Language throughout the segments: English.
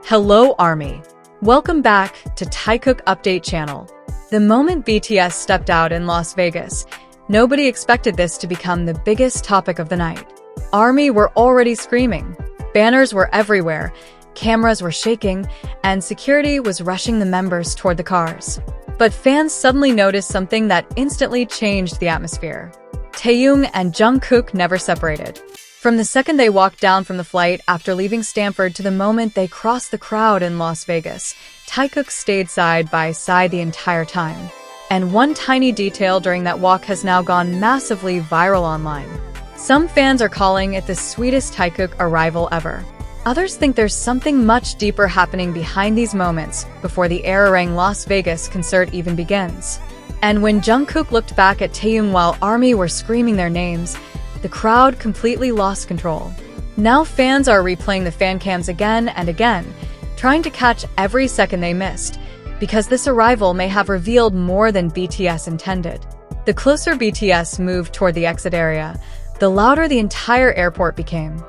Hello ARMY! Welcome back to Taekook Update Channel. The moment BTS stepped out in Las Vegas, nobody expected this to become the biggest topic of the night. ARMY were already screaming. Banners were everywhere, cameras were shaking, and security was rushing the members toward the cars. But fans suddenly noticed something that instantly changed the atmosphere. Taehyung and Jungkook never separated. From the second they walked down from the flight after leaving Stanford to the moment they crossed the crowd in Las Vegas, Taekook stayed side by side the entire time. And one tiny detail during that walk has now gone massively viral online. Some fans are calling it the sweetest Taekook arrival ever. Others think there's something much deeper happening behind these moments before the air-raid Las Vegas concert even begins. And when Jungkook looked back at Taehyung while ARMY were screaming their names, the crowd completely lost control. Now fans are replaying the fan cams again and again, trying to catch every second they missed, because this arrival may have revealed more than BTS intended. The closer BTS moved toward the exit area, the louder the entire airport became.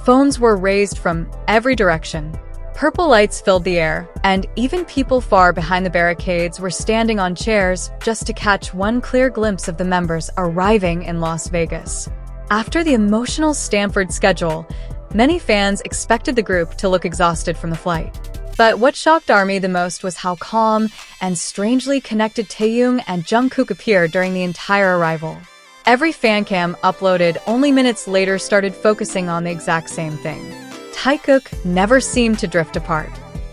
Phones were raised from every direction. Purple lights filled the air, and even people far behind the barricades were standing on chairs just to catch one clear glimpse of the members arriving in Las Vegas. After the emotional Stanford schedule, many fans expected the group to look exhausted from the flight. But what shocked ARMY the most was how calm and strangely connected Taehyung and Jungkook appeared during the entire arrival. Every fan cam uploaded only minutes later started focusing on the exact same thing. Taekook never seemed to drift apart.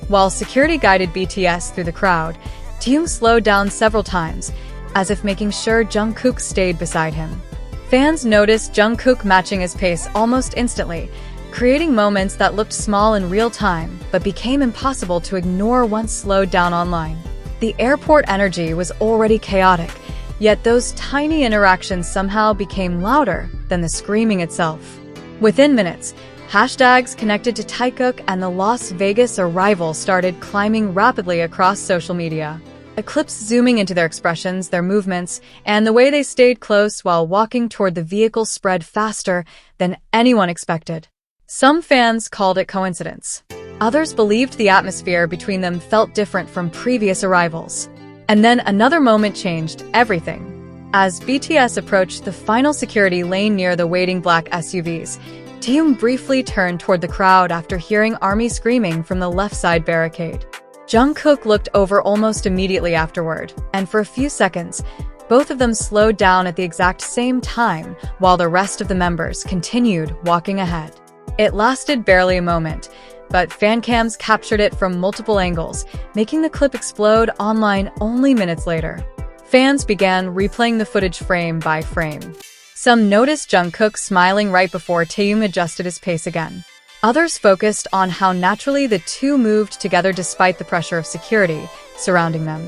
While security guided BTS through the crowd, Taehyung slowed down several times, as if making sure Jungkook stayed beside him. Fans noticed Jungkook matching his pace almost instantly, creating moments that looked small in real time but became impossible to ignore once slowed down online. The airport energy was already chaotic, yet those tiny interactions somehow became louder than the screaming itself. Within minutes, hashtags connected to Taekook and the Las Vegas arrival started climbing rapidly across social media. Clips zooming into their expressions, their movements, and the way they stayed close while walking toward the vehicle spread faster than anyone expected. Some fans called it coincidence. Others believed the atmosphere between them felt different from previous arrivals. And then another moment changed everything. As BTS approached the final security lane near the waiting black SUVs, Taehyung briefly turned toward the crowd after hearing ARMY screaming from the left side barricade. Jungkook looked over almost immediately afterward, and for a few seconds, both of them slowed down at the exact same time while the rest of the members continued walking ahead. It lasted barely a moment, but fan cams captured it from multiple angles, making the clip explode online only minutes later. Fans began replaying the footage frame by frame. Some noticed Jungkook smiling right before Taehyung adjusted his pace again. Others focused on how naturally the two moved together despite the pressure of security surrounding them.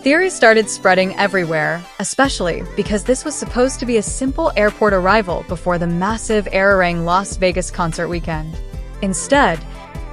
Theories started spreading everywhere, especially because this was supposed to be a simple airport arrival before the massive air-raid Las Vegas concert weekend. Instead,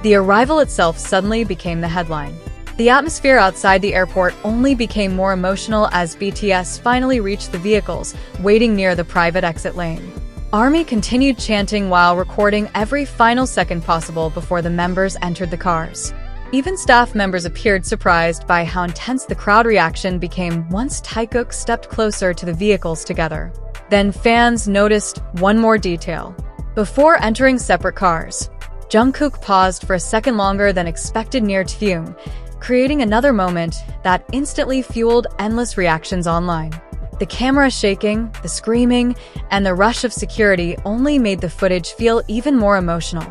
the arrival itself suddenly became the headline. The atmosphere outside the airport only became more emotional as BTS finally reached the vehicles waiting near the private exit lane. ARMY continued chanting while recording every final second possible before the members entered the cars. Even staff members appeared surprised by how intense the crowd reaction became once Taekook stepped closer to the vehicles together. Then fans noticed one more detail. Before entering separate cars, Jungkook paused for a second longer than expected near Taehyung, creating another moment that instantly fueled endless reactions online. The camera shaking, the screaming, and the rush of security only made the footage feel even more emotional.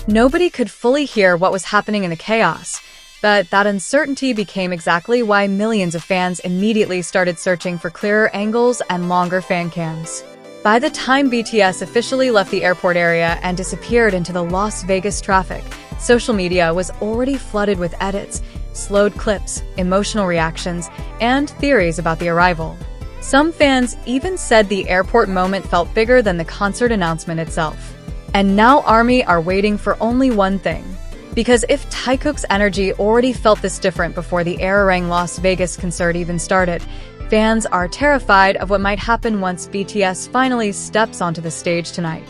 Nobody could fully hear what was happening in the chaos, but that uncertainty became exactly why millions of fans immediately started searching for clearer angles and longer fan cams. By the time BTS officially left the airport area and disappeared into the Las Vegas traffic, social media was already flooded with edits, slowed clips, emotional reactions, and theories about the arrival. Some fans even said the airport moment felt bigger than the concert announcement itself. And now ARMY are waiting for only one thing. Because if Taekook's energy already felt this different before the air-raid Las Vegas concert even started, fans are terrified of what might happen once BTS finally steps onto the stage tonight.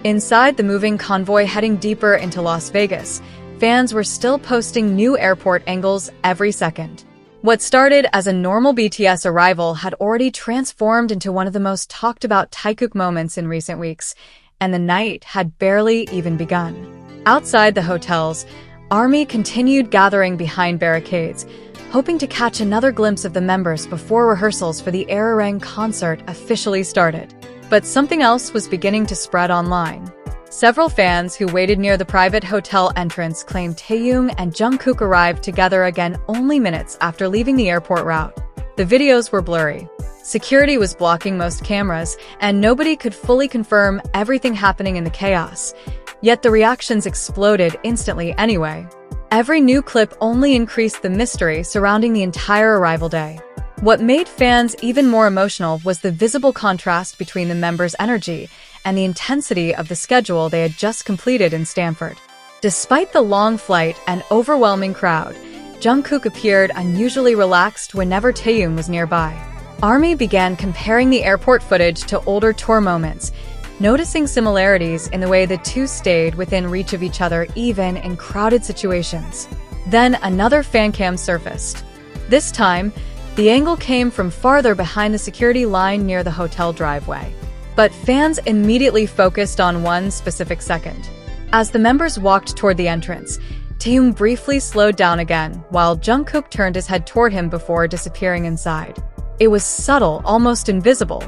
Inside the moving convoy heading deeper into Las Vegas, fans were still posting new airport angles every second. What started as a normal BTS arrival had already transformed into one of the most talked about Taekook moments in recent weeks, and the night had barely even begun. Outside the hotels, ARMY continued gathering behind barricades, hoping to catch another glimpse of the members before rehearsals for the Arirang concert officially started. But something else was beginning to spread online. Several fans who waited near the private hotel entrance claimed Taehyung and Jungkook arrived together again only minutes after leaving the airport route. The videos were blurry. Security was blocking most cameras, and nobody could fully confirm everything happening in the chaos. Yet the reactions exploded instantly anyway. Every new clip only increased the mystery surrounding the entire arrival day. What made fans even more emotional was the visible contrast between the members' energy and the intensity of the schedule they had just completed in Stanford. Despite the long flight and overwhelming crowd, Jungkook appeared unusually relaxed whenever Taehyung was nearby. ARMY began comparing the airport footage to older tour moments, noticing similarities in the way the two stayed within reach of each other even in crowded situations. Then another fan cam surfaced. This time, the angle came from farther behind the security line near the hotel driveway. But fans immediately focused on one specific second. As the members walked toward the entrance, Taehyung briefly slowed down again, while Jungkook turned his head toward him before disappearing inside. It was subtle, almost invisible.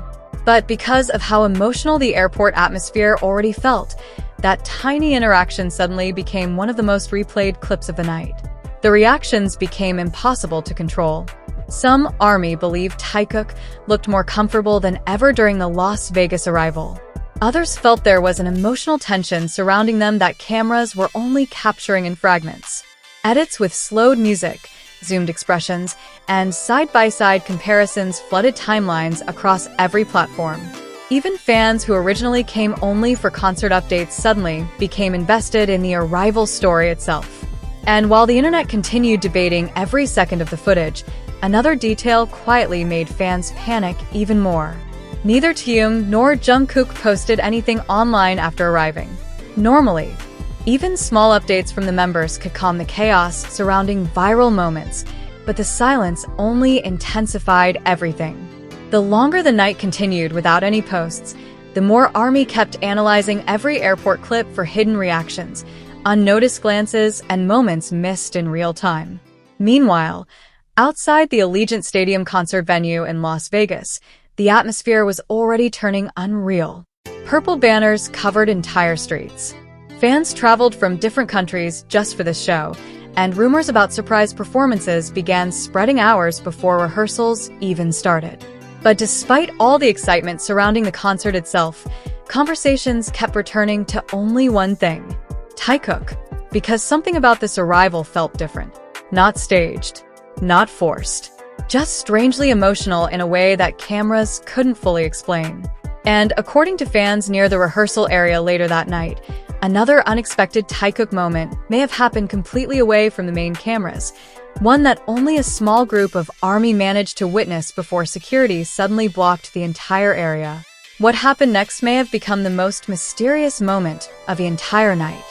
But because of how emotional the airport atmosphere already felt, that tiny interaction suddenly became one of the most replayed clips of the night. The reactions became impossible to control. Some ARMY believed Taekook looked more comfortable than ever during the Las Vegas arrival. Others felt there was an emotional tension surrounding them that cameras were only capturing in fragments. Edits with slowed music, zoomed expressions, and side-by-side comparisons flooded timelines across every platform. Even fans who originally came only for concert updates suddenly became invested in the arrival story itself. And while the internet continued debating every second of the footage, another detail quietly made fans panic even more. Neither Taehyung nor Jungkook posted anything online after arriving. Normally, even small updates from the members could calm the chaos surrounding viral moments, but the silence only intensified everything. The longer the night continued without any posts, the more ARMY kept analyzing every airport clip for hidden reactions, unnoticed glances, and moments missed in real time. Meanwhile, outside the Allegiant Stadium concert venue in Las Vegas, the atmosphere was already turning unreal. Purple banners covered entire streets. Fans traveled from different countries just for this show, and rumors about surprise performances began spreading hours before rehearsals even started. But despite all the excitement surrounding the concert itself, conversations kept returning to only one thing: Taekook, because something about this arrival felt different. Not staged, not forced, just strangely emotional in a way that cameras couldn't fully explain. And according to fans near the rehearsal area later that night, another unexpected Taekook moment may have happened completely away from the main cameras, one that only a small group of ARMY managed to witness before security suddenly blocked the entire area. What happened next may have become the most mysterious moment of the entire night.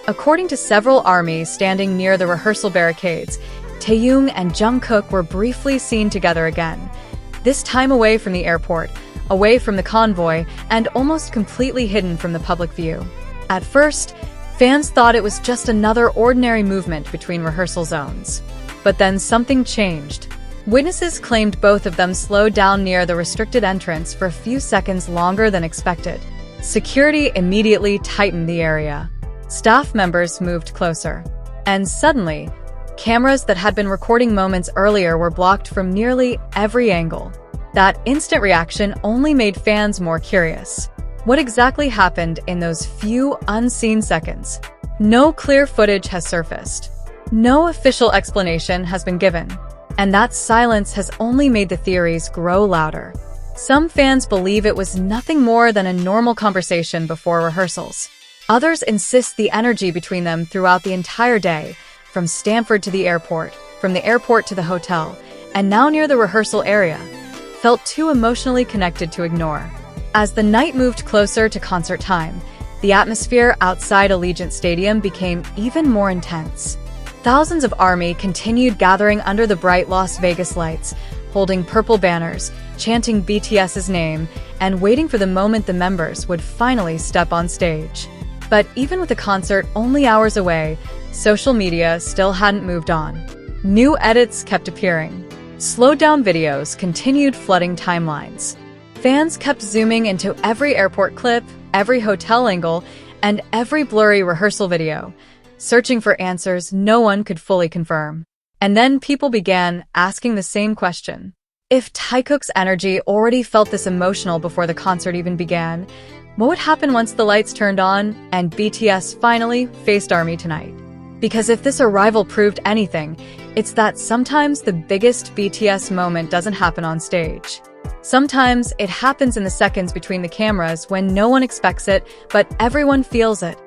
According to several ARMY standing near the rehearsal barricades, Taehyung and Jungkook were briefly seen together again, this time away from the airport, away from the convoy, and almost completely hidden from the public view. At first, fans thought it was just another ordinary movement between rehearsal zones. But then something changed. Witnesses claimed both of them slowed down near the restricted entrance for a few seconds longer than expected. Security immediately tightened the area. Staff members moved closer. And suddenly, cameras that had been recording moments earlier were blocked from nearly every angle. That instant reaction only made fans more curious. What exactly happened in those few unseen seconds? No clear footage has surfaced. No official explanation has been given. And that silence has only made the theories grow louder. Some fans believe it was nothing more than a normal conversation before rehearsals. Others insist the energy between them throughout the entire day, from Stanford to the airport, from the airport to the hotel, and now near the rehearsal area, felt too emotionally connected to ignore. As the night moved closer to concert time, the atmosphere outside Allegiant Stadium became even more intense. Thousands of ARMY continued gathering under the bright Las Vegas lights, holding purple banners, chanting BTS's name, and waiting for the moment the members would finally step on stage. But even with the concert only hours away, social media still hadn't moved on. New edits kept appearing. Slowed-down videos continued flooding timelines. Fans kept zooming into every airport clip, every hotel angle, and every blurry rehearsal video, searching for answers no one could fully confirm. And then people began asking the same question. If Taekook's energy already felt this emotional before the concert even began, what would happen once the lights turned on and BTS finally faced ARMY tonight? Because if this arrival proved anything, it's that sometimes the biggest BTS moment doesn't happen on stage. Sometimes it happens in the seconds between the cameras when no one expects it, but everyone feels it.